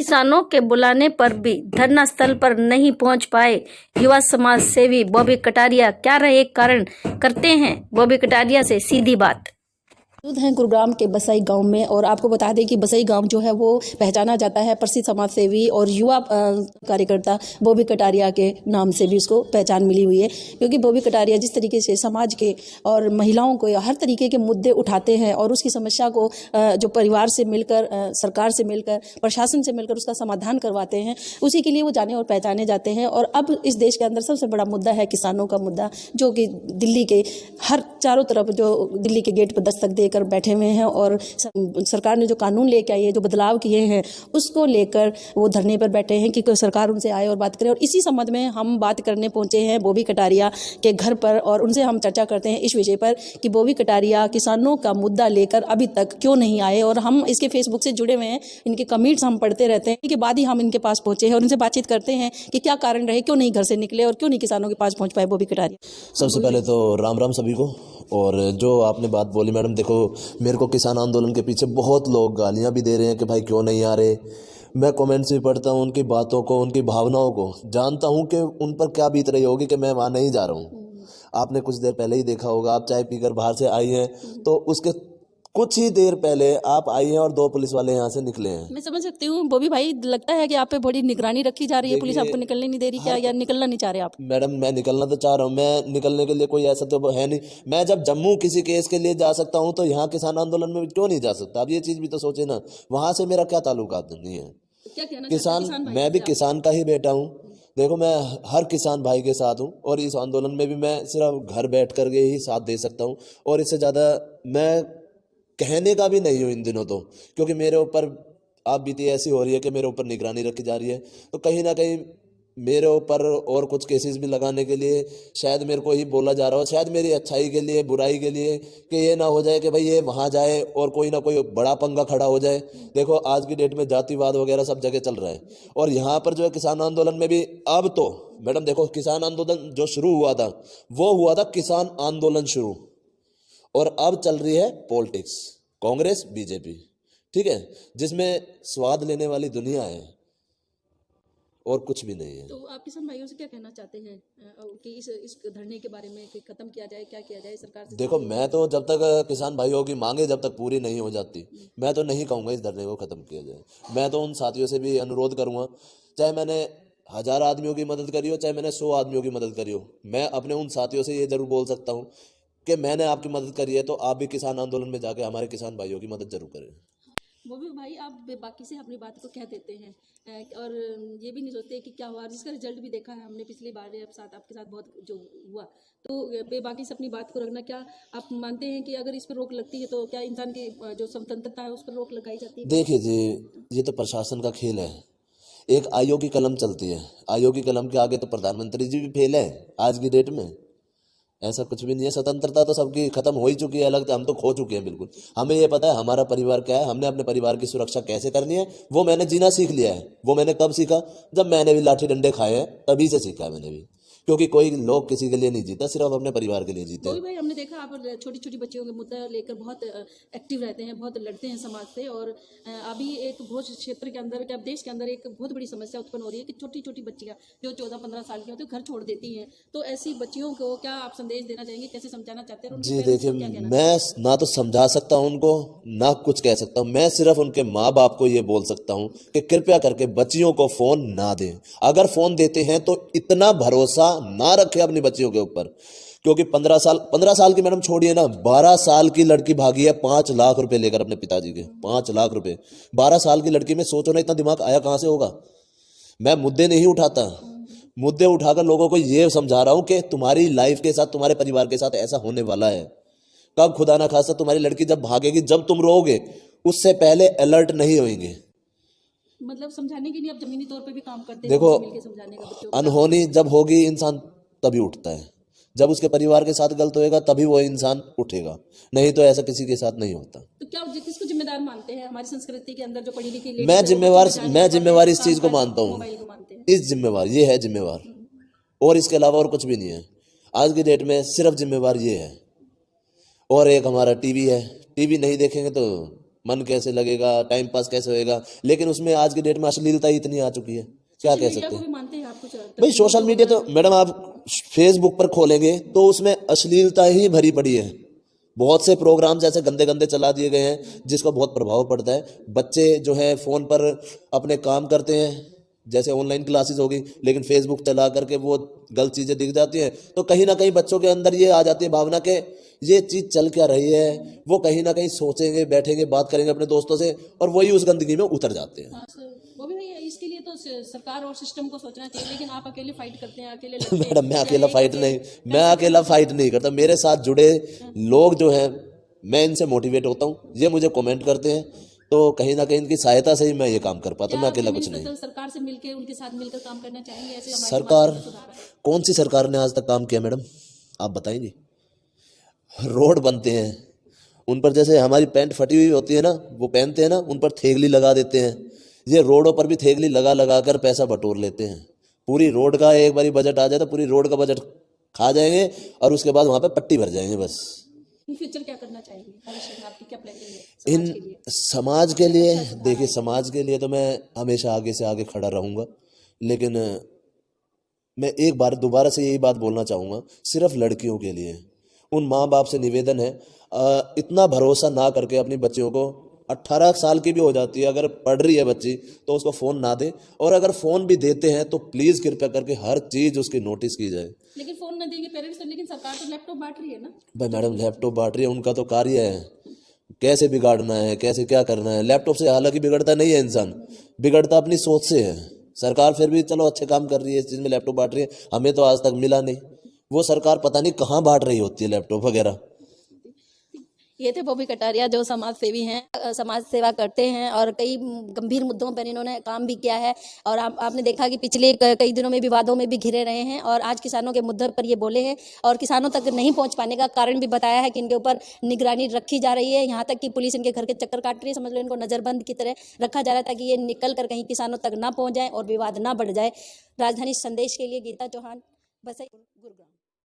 किसानों के बुलाने पर भी धरना स्थल पर नहीं पहुंच पाए युवा समाज सेवी बॉबी कटारिया। क्या रहे कारण, करते हैं बॉबी कटारिया से सीधी बात। मौजूद हैं गुरुग्राम के बसई गांव में और आपको बता दें कि बसई गांव जो है वो पहचाना जाता है प्रसिद्ध समाज सेवी और युवा कार्यकर्ता बॉबी कटारिया के नाम से भी उसको पहचान मिली हुई है, क्योंकि बॉबी कटारिया जिस तरीके से समाज के और महिलाओं को हर तरीके के मुद्दे उठाते हैं और उसकी समस्या को जो परिवार से मिलकर, सरकार से मिलकर, प्रशासन से मिलकर उसका समाधान करवाते हैं, उसी के लिए वो जाने और पहचाने जाते हैं। और अब इस देश के अंदर सबसे बड़ा मुद्दा है किसानों का मुद्दा, जो कि दिल्ली के हर चारों तरफ जो दिल्ली के गेट पर दस्तक कर बैठे हुए हैं और सरकार ने जो कानून लेके आई है, जो बदलाव किए हैं, उसको लेकर वो धरने पर बैठे हैं कि सरकार उनसे आए और बात करे। और इसी संबंध में हम बात करने पहुंचे हैं बॉबी कटारिया के घर पर और उनसे हम चर्चा करते हैं इस विषय पर कि बॉबी कटारिया किसानों का मुद्दा लेकर अभी तक क्यों नहीं आए। और हम इसके फेसबुक से जुड़े हुए हैं, इनके कमेंट्स हम पढ़ते रहते हैं, इसके बाद ही हम इनके पास पहुंचे हैं और उनसे बातचीत करते हैं कि क्या कारण रहे, क्यों नहीं घर से निकले और क्यों नहीं किसानों के पास पहुंच पाए बॉबी कटारिया। सबसे पहले तो राम राम सभी को। और जो आपने बात बोली मैडम, देखो मेरे को किसान आंदोलन के पीछे बहुत लोग गालियां भी दे रहे हैं कि भाई क्यों नहीं आ रहे। मैं कमेंट्स भी पढ़ता हूं, उनकी बातों को, उनकी भावनाओं को जानता हूं कि उन पर क्या बीत रही होगी कि मैं वहां नहीं जा रहा हूं। आपने कुछ देर पहले ही देखा होगा, आप चाय पीकर बाहर से आई हैं तो उसके कुछ ही देर पहले आप आई हैं और 2 पुलिस वाले यहाँ से निकले हैं। मैं समझ सकती हूँ बॉबी भाई, लगता है कि आप पे बड़ी निगरानी रखी जा रही है, पुलिस आपको निकलने नहीं दे रही क्या, या निकलना नहीं चाह रहे आप? मैडम मैं निकलना तो चाह रहा हूँ, मैं निकलने के लिए कोई ऐसा तो है नहीं। मैं जब जम्मू किसी केस के लिए जा सकता हूँ तो यहाँ किसान आंदोलन में क्यों नहीं जा सकता? अब ये चीज भी तो सोचे ना, वहां से मेरा क्या ताल्लुकात नहीं है। क्या कहना किसान, मैं भी किसान का ही बेटा हूँ। देखो मैं हर किसान भाई के साथ हूँ और इस आंदोलन में भी मैं सिर्फ घर बैठ कर के ही साथ दे सकता हूँ और इससे ज़्यादा मैं कहने का भी नहीं हूँ इन दिनों तो, क्योंकि मेरे ऊपर आप बीती ऐसी हो रही है कि मेरे ऊपर निगरानी रखी जा रही है। तो कहीं ना कहीं मेरे ऊपर और कुछ केसेस भी लगाने के लिए शायद मेरे को ही बोला जा रहा हो, शायद मेरी अच्छाई के लिए, बुराई के लिए, कि ये ना हो जाए कि भाई ये वहाँ जाए और कोई ना कोई बड़ा पंगा खड़ा हो जाए। देखो आज की डेट में जातिवाद वगैरह सब जगह चल रहा है और यहाँ पर जो है किसान आंदोलन में भी अब तो मैडम देखो, किसान आंदोलन जो शुरू हुआ था वो हुआ था किसान आंदोलन शुरू, और अब चल रही है पॉलिटिक्स, कांग्रेस बीजेपी, ठीक है, जिसमें स्वाद लेने वाली दुनिया है और कुछ भी नहीं है। तो आप किसान भाइयों से क्या कहना चाहते हैं कि इस धरने के बारे में कि खत्म किया जाए, क्या किया जाए सरकार से? देखो मैं तो जब तक किसान भाइयों की मांगे जब तक पूरी नहीं हो जाती, मैं तो नहीं कहूँगा इस धरने को खत्म किया जाए। मैं तो उन साथियों से भी अनुरोध करूँगा, चाहे मैंने 1000 आदमियों की मदद करी हो, चाहे मैंने 100 आदमियों की मदद करी हो, मैं अपने उन साथियों से ये जरूर बोल सकता हूँ कि मैंने आपकी मदद करी है तो आप भी किसान आंदोलन में जाके हमारे किसान भाइयों की मदद जरूर करें। वो भी भाई आप बाकी से अपनी बात को कह देते हैं और ये भी नहीं सोचते कि क्या हुआ, जिसका रिजल्ट भी देखा है हमने पिछली बार आपके साथ बहुत जो हुआ, तो बाकी से अपनी बात को रखना। क्या आप मानते हैं कि अगर इस पर रोक लगती है तो क्या इंसान की जो स्वतंत्रता है उस पर रोक लगाई जाती है? देखिए जी, ये तो प्रशासन का खेल है। एक आयोग की कलम चलती है, आयोग की कलम के आगे तो प्रधानमंत्री जी भी फेल है आज की डेट में। ऐसा कुछ भी नहीं है, स्वतंत्रता तो सबकी खत्म हो ही चुकी है, अलग हम तो खो चुके हैं बिल्कुल। हमें ये पता है हमारा परिवार क्या है, हमने अपने परिवार की सुरक्षा कैसे करनी है वो मैंने जीना सीख लिया है। वो मैंने कब सीखा? जब मैंने भी लाठी डंडे खाए हैं, तभी से सीखा है मैंने भी, क्योंकि कोई लोग किसी के लिए नहीं जीता, सिर्फ अपने परिवार के लिए जीते हैं। भाई हमने देखा आप छोटी छोटी बच्चियों के मुद्दा लेकर बहुत एक्टिव रहते हैं, बहुत लड़ते हैं समाज से। और अभी एक भोज क्षेत्र के अंदर, क्या देश के अंदर एक बहुत बड़ी समस्या उत्पन्न हो रही है कि छोटी छोटी बच्चियां जो 14-15 साल की होती है घर छोड़ देती हैं। तो ऐसी बच्चियों को क्या आप संदेश देना चाहेंगे, कैसे समझाना चाहते हैं? जी देखिए, मैं ना तो समझा सकता हूँ उनको, ना कुछ कह सकता हूँ। मैं सिर्फ उनके माँ बाप को ये बोल सकता हूँ कि कृपया करके बच्चियों को फोन ना दें। अगर फोन देते हैं तो इतना भरोसा ना रखें अपनी बच्चियों के ऊपर, क्योंकि 15 साल की मैडम छोड़िए ना, 12 साल की लड़की भागी है 5 लाख रुपए लेकर अपने पिताजी के। 5 लाख रुपए 12 साल की लड़की में, सोचो ना इतना दिमाग आया कहां से होगा। मैं मुद्दे नहीं उठाता, मुद्दे उठाकर लोगों को ये समझा रहा हूं कि तुम्हारी लाइफ के साथ, तुम्हारे परिवार के साथ ऐसा होने वाला है। कब खुदा ना खास्ता तुम्हारी लड़की जब भागेगी, जब तुम रोओगे, उससे पहले अलर्ट नहीं होंगे। मतलब समझाने के लिए आप जमीनी तौर पे भी काम करते हैं? देखो समझाने का बच्चों को अनहोनी जब होगी इंसान तभी उठता है, जब उसके परिवार के साथ गलत होएगा तभी वो इंसान उठेगा, नहीं तो ऐसा किसी के साथ नहीं होता। तो क्या किसको जिम्मेदार मानते हैं हमारी संस्कृति के अंदर जो पढ़ी लिखी? मैं जिम्मेवार इस चीज को मानता हूँ, इस जिम्मेवार ये है जिम्मेवार, और इसके अलावा और कुछ भी नहीं है। आज की डेट में सिर्फ जिम्मेवार ये है। और एक हमारा टीवी है, टीवी नहीं देखेंगे तो मन कैसे लगेगा, टाइम पास कैसे होएगा। लेकिन उसमें आज की डेट में अश्लीलता ही इतनी आ चुकी है, क्या कह सकते हैं। मानते हैं आप कुछ भाई सोशल मीडिया तो मैडम आप फेसबुक पर खोलेंगे तो उसमें अश्लीलता ही भरी पड़ी है। बहुत से प्रोग्राम्स ऐसे गंदे गंदे चला दिए गए हैं जिसका बहुत प्रभाव पड़ता है। बच्चे जो है फ़ोन पर अपने काम करते हैं, जैसे ऑनलाइन क्लासेस होगी, लेकिन फेसबुक चला करके वो गलत चीज़ें दिख जाती हैं, तो कहीं ना कहीं बच्चों के अंदर ये आ जाती है भावना के ये चीज़ चल क्या रही है। वो कहीं ना कहीं सोचेंगे, बैठेंगे, बात करेंगे अपने दोस्तों से और वही उस गंदगी में उतर जाते हैं। वो भी नहीं है, इसके लिए तो सरकार और सिस्टम को सोचना चाहिए, लेकिन आप अकेले फाइट करते हैं, अकेले लड़ते हैं। मैडम मैं अकेला फाइट नहीं करता, मेरे साथ जुड़े लोग जो हैं मैं इनसे मोटिवेट होता हूँ, ये मुझे कमेंट करते हैं, तो कहीं ना कहीं इनकी सहायता से ही मैं ये काम कर पाता हूँ, मैं अकेला कुछ नहीं। सरकार से मिलकर उनके साथ मिलकर काम करना चाहेंगे ऐसे हमारे सरकार कौन सी सरकार ने आज तक काम किया मैडम, आप बताएंगे। रोड बनते हैं उन पर, जैसे हमारी पैंट फटी हुई होती है ना, वो पहनते हैं ना, उन पर थेगली लगा देते हैं। ये रोडों पर भी थेगली लगा लगा कर पैसा बटोर लेते हैं। पूरी रोड का एक बारी बजट आ जाए तो पूरी रोड का बजट खा जाएंगे और उसके बाद वहाँ पे पट्टी भर जाएंगे बस। इन फ्यूचर क्या करना चाहेंगे, भविष्य में आपकी क्या प्लानिंग है इन समाज के लिए? देखिए समाज के लिए तो मैं हमेशा आगे से आगे खड़ा रहूँगा, लेकिन मैं एक बार दोबारा से यही बात बोलना चाहूँगा, सिर्फ लड़कियों के लिए उन माँ बाप से निवेदन है, इतना भरोसा ना करके अपनी बच्चियों को, 18 साल की भी हो जाती है अगर पढ़ रही है बच्ची तो उसको फ़ोन ना दे, और अगर फ़ोन भी देते हैं तो प्लीज़ कृपया करके हर चीज़ उसकी नोटिस की जाए। लेकिन फोन न देंगे पेरेंट्स तो, लेकिन सरकार तो लैपटॉप बांट रही है ना। भाई मैडम लैपटॉप बांट रही है, उनका तो कार्य है कैसे बिगाड़ना है, कैसे क्या करना है। लैपटॉप से हालांकि बिगड़ता नहीं है इंसान, बिगड़ता अपनी सोच से है। सरकार फिर भी चलो अच्छे काम कर रही है, इस चीज़ में लैपटॉप बांट रही है, हमें तो आज तक मिला नहीं। वो सरकार पता नहीं कहाँ बांट रही होती है लैपटॉप वगैरह। ये थे बॉबी कटारिया जो समाज सेवी हैं, समाज सेवा करते हैं और कई गंभीर मुद्दों पर इन्होंने काम भी किया है। और आपने देखा कि पिछले कई दिनों में विवादों में भी घिरे रहे हैं और आज किसानों के मुद्दे पर ये बोले हैं और किसानों तक नहीं पहुंच पाने का कारण भी बताया है कि इनके ऊपर निगरानी रखी जा रही है। यहाँ तक कि पुलिस इनके घर के चक्कर काट रही है, समझ लो इनको नज़रबंद की तरह रखा जा रहा है ताकि ये निकल कर कहीं किसानों तक ना पहुँच जाए और विवाद ना बढ़ जाए। राजधानी संदेश के लिए गीता चौहान, बसई, गुरुग्राम।